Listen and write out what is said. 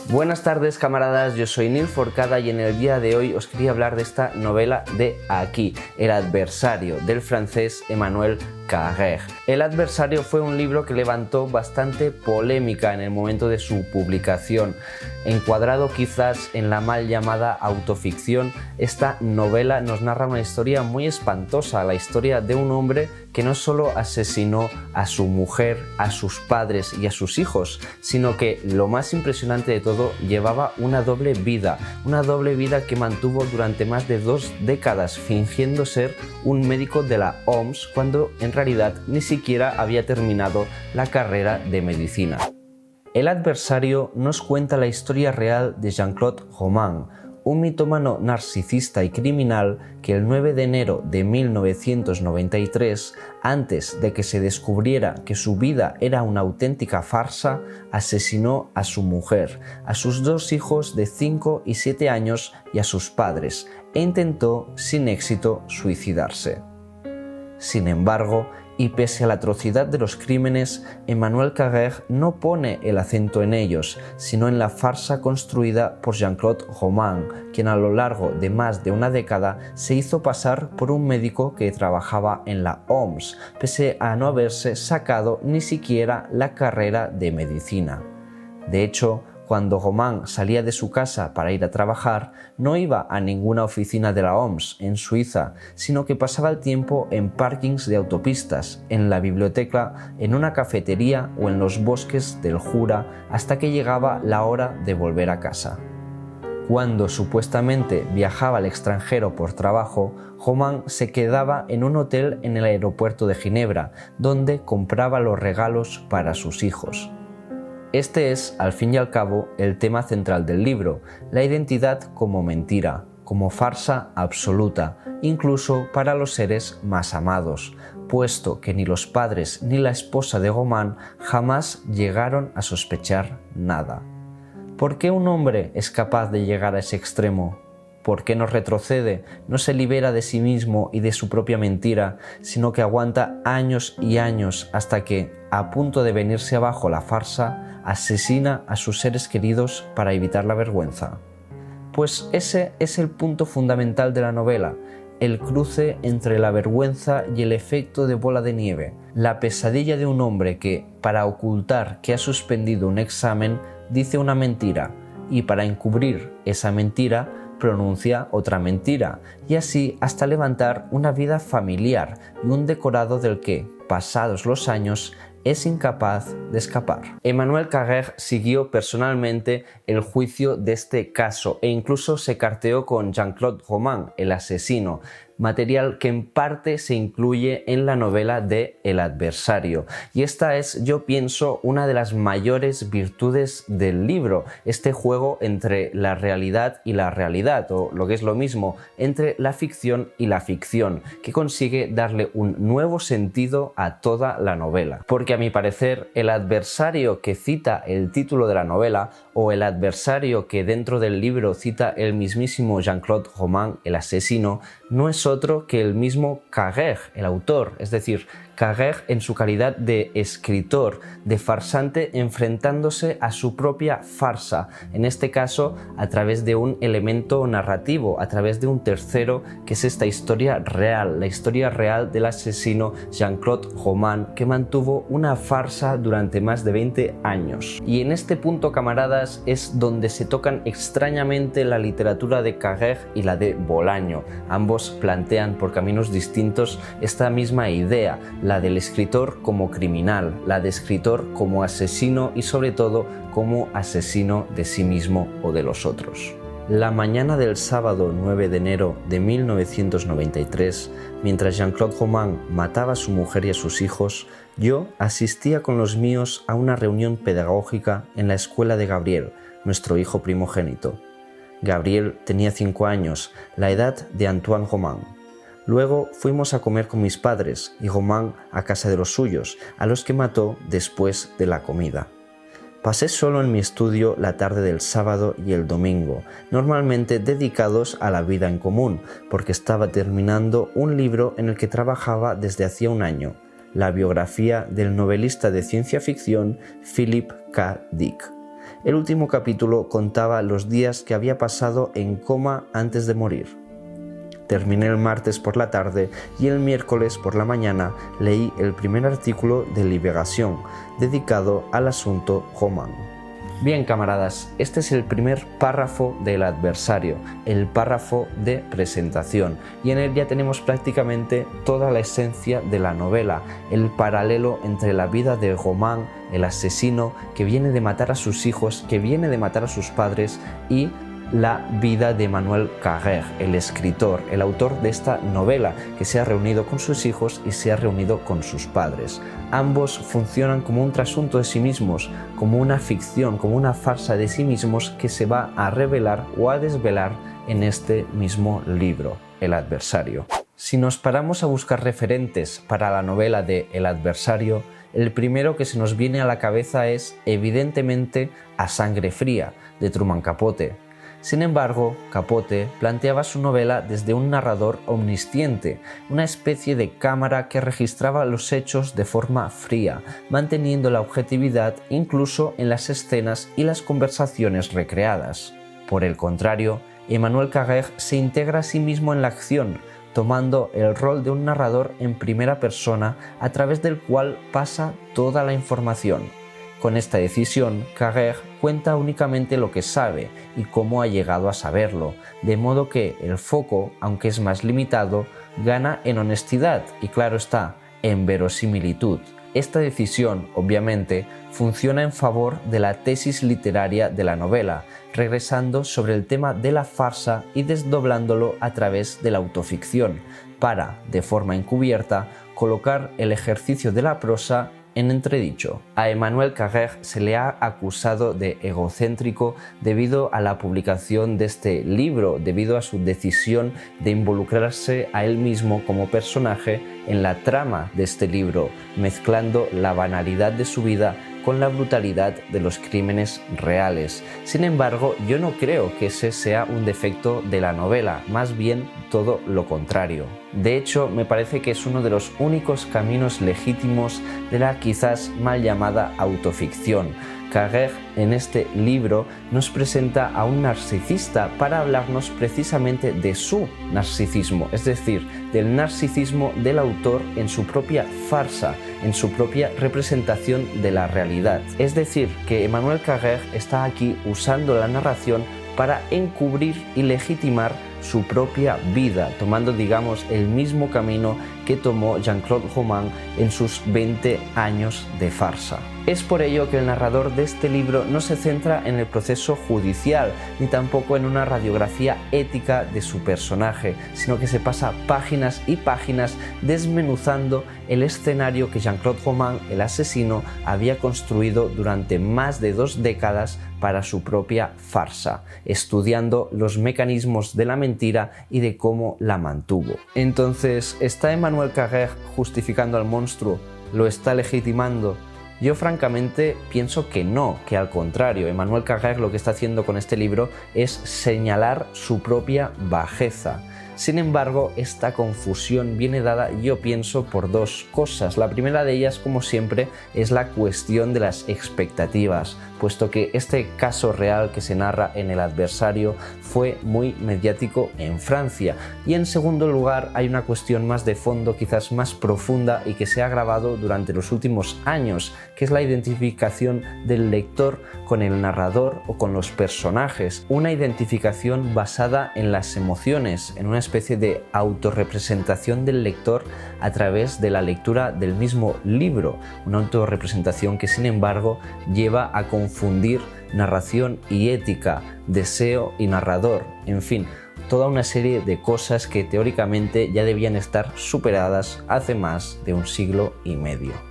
Buenas tardes, camaradas, yo soy Nil Forcada y en el día de hoy os quería hablar de esta novela de aquí, El adversario, del francés Emmanuel Carrère. El adversario fue un libro que levantó bastante polémica en el momento de su publicación. Encuadrado quizás en la mal llamada autoficción, esta novela nos narra una historia muy espantosa, la historia de un hombre que no solo asesinó a su mujer, a sus padres y a sus hijos, sino que lo más impresionante de todo, llevaba una doble vida que mantuvo durante más de 2 décadas fingiendo ser un médico de la OMS cuando en realidad ni siquiera había terminado la carrera de medicina. El adversario nos cuenta la historia real de Jean-Claude Roman, un mitómano narcisista y criminal que el 9 de enero de 1993, antes de que se descubriera que su vida era una auténtica farsa, asesinó a su mujer, a sus 2 hijos de 5 y 7 años y a sus padres, e intentó, sin éxito, suicidarse. Sin embargo, y pese a la atrocidad de los crímenes, Emmanuel Carrère no pone el acento en ellos, sino en la farsa construida por Jean-Claude Roman, quien a lo largo de más de una década se hizo pasar por un médico que trabajaba en la OMS, pese a no haberse sacado ni siquiera la carrera de medicina. De hecho, cuando Roman salía de su casa para ir a trabajar, no iba a ninguna oficina de la OMS en Suiza, sino que pasaba el tiempo en parkings de autopistas, en la biblioteca, en una cafetería o en los bosques del Jura hasta que llegaba la hora de volver a casa. Cuando supuestamente viajaba al extranjero por trabajo, Roman se quedaba en un hotel en el aeropuerto de Ginebra, donde compraba los regalos para sus hijos. Este es, al fin y al cabo, el tema central del libro, la identidad como mentira, como farsa absoluta, incluso para los seres más amados, puesto que ni los padres ni la esposa de Roman jamás llegaron a sospechar nada. ¿Por qué un hombre es capaz de llegar a ese extremo? ¿Por qué no retrocede, no se libera de sí mismo y de su propia mentira, sino que aguanta años y años hasta que, a punto de venirse abajo la farsa, asesina a sus seres queridos para evitar la vergüenza? Pues ese es el punto fundamental de la novela, el cruce entre la vergüenza y el efecto de bola de nieve, la pesadilla de un hombre que, para ocultar que ha suspendido un examen, dice una mentira, y para encubrir esa mentira, pronuncia otra mentira, y así hasta levantar una vida familiar y un decorado del que, pasados los años, es incapaz de escapar. Emmanuel Carrère siguió personalmente el juicio de este caso e incluso se carteó con Jean-Claude Roman, el asesino, material que en parte se incluye en la novela de El adversario. Y esta es, yo pienso, una de las mayores virtudes del libro, este juego entre la realidad y la realidad, o lo que es lo mismo, entre la ficción y la ficción, que consigue darle un nuevo sentido a toda la novela. Porque a mi parecer, el adversario que cita el título de la novela, o el adversario que dentro del libro cita el mismísimo Jean-Claude Roman, el asesino, no es otro que el mismo Carrère, el autor, es decir, Carrère en su calidad de escritor, de farsante enfrentándose a su propia farsa, en este caso a través de un elemento narrativo, a través de un tercero que es esta historia real, la historia real del asesino Jean-Claude Roman que mantuvo una farsa durante más de 20 años. Y en este punto, camaradas, es donde se tocan extrañamente la literatura de Carrère y la de Bolaño. Ambos plantean por caminos distintos esta misma idea, la del escritor como criminal, la de escritor como asesino y sobre todo como asesino de sí mismo o de los otros. La mañana del sábado 9 de enero de 1993, mientras Jean-Claude Roman mataba a su mujer y a sus hijos, yo asistía con los míos a una reunión pedagógica en la escuela de Gabriel, nuestro hijo primogénito. Gabriel tenía 5 años, la edad de Antoine Roman. Luego fuimos a comer con mis padres y Roman a casa de los suyos, a los que mató después de la comida. Pasé solo en mi estudio la tarde del sábado y el domingo, normalmente dedicados a la vida en común, porque estaba terminando un libro en el que trabajaba desde hacía un año, la biografía del novelista de ciencia ficción Philip K. Dick. El último capítulo contaba los días que había pasado en coma antes de morir. Terminé el martes por la tarde y el miércoles por la mañana leí el primer artículo de Libération dedicado al asunto Roman. Bien, camaradas, este es el primer párrafo del adversario, el párrafo de presentación, y en él ya tenemos prácticamente toda la esencia de la novela, el paralelo entre la vida de Roman, el asesino que viene de matar a sus hijos, que viene de matar a sus padres, y la vida de Emmanuel Carrère, el escritor, el autor de esta novela, que se ha reunido con sus hijos y se ha reunido con sus padres. Ambos funcionan como un trasunto de sí mismos, como una ficción, como una farsa de sí mismos que se va a revelar o a desvelar en este mismo libro, El adversario. Si nos paramos a buscar referentes para la novela de El adversario, el primero que se nos viene a la cabeza es, evidentemente, A sangre fría, de Truman Capote. Sin embargo, Capote planteaba su novela desde un narrador omnisciente, una especie de cámara que registraba los hechos de forma fría, manteniendo la objetividad incluso en las escenas y las conversaciones recreadas. Por el contrario, Emmanuel Carrère se integra a sí mismo en la acción, tomando el rol de un narrador en primera persona a través del cual pasa toda la información. Con esta decisión, Carrère cuenta únicamente lo que sabe y cómo ha llegado a saberlo, de modo que el foco, aunque es más limitado, gana en honestidad y, claro está, en verosimilitud. Esta decisión, obviamente, funciona en favor de la tesis literaria de la novela, regresando sobre el tema de la farsa y desdoblándolo a través de la autoficción, para, de forma encubierta, colocar el ejercicio de la prosa en entredicho. A Emmanuel Carrère se le ha acusado de egocéntrico debido a la publicación de este libro, debido a su decisión de involucrarse a él mismo como personaje en la trama de este libro, mezclando la banalidad de su vida con la brutalidad de los crímenes reales. Sin embargo, yo no creo que ese sea un defecto de la novela, más bien todo lo contrario. De hecho, me parece que es uno de los únicos caminos legítimos de la quizás mal llamada autoficción. Carrère en este libro nos presenta a un narcisista para hablarnos precisamente de su narcisismo, es decir, del narcisismo del autor en su propia farsa, en su propia representación de la realidad. Es decir, que Emmanuel Carrère está aquí usando la narración para encubrir y legitimar su propia vida, tomando, digamos, el mismo camino que tomó Jean-Claude Roman en sus 20 años de farsa. Es por ello que el narrador de este libro no se centra en el proceso judicial, ni tampoco en una radiografía ética de su personaje, sino que se pasa páginas y páginas desmenuzando el escenario que Jean-Claude Roman, el asesino, había construido durante más de 2 décadas para su propia farsa, estudiando los mecanismos de la mentira y de cómo la mantuvo. Entonces, ¿está Emmanuel Carrère justificando al monstruo? ¿Lo está legitimando? Yo francamente pienso que no, que al contrario, Emmanuel Carrère lo que está haciendo con este libro es señalar su propia bajeza. Sin embargo, esta confusión viene dada, yo pienso, por 2 cosas. La primera de ellas, como siempre, es la cuestión de las expectativas, puesto que este caso real que se narra en El adversario fue muy mediático en Francia. Y en segundo lugar, hay una cuestión más de fondo, quizás más profunda y que se ha agravado durante los últimos años, que es la identificación del lector con el narrador o con los personajes. Una identificación basada en las emociones, en una especie de autorrepresentación del lector a través de la lectura del mismo libro, una autorrepresentación que sin embargo lleva a confundir narración y ética, deseo y narrador, en fin, toda una serie de cosas que teóricamente ya debían estar superadas hace más de 1 siglo y medio.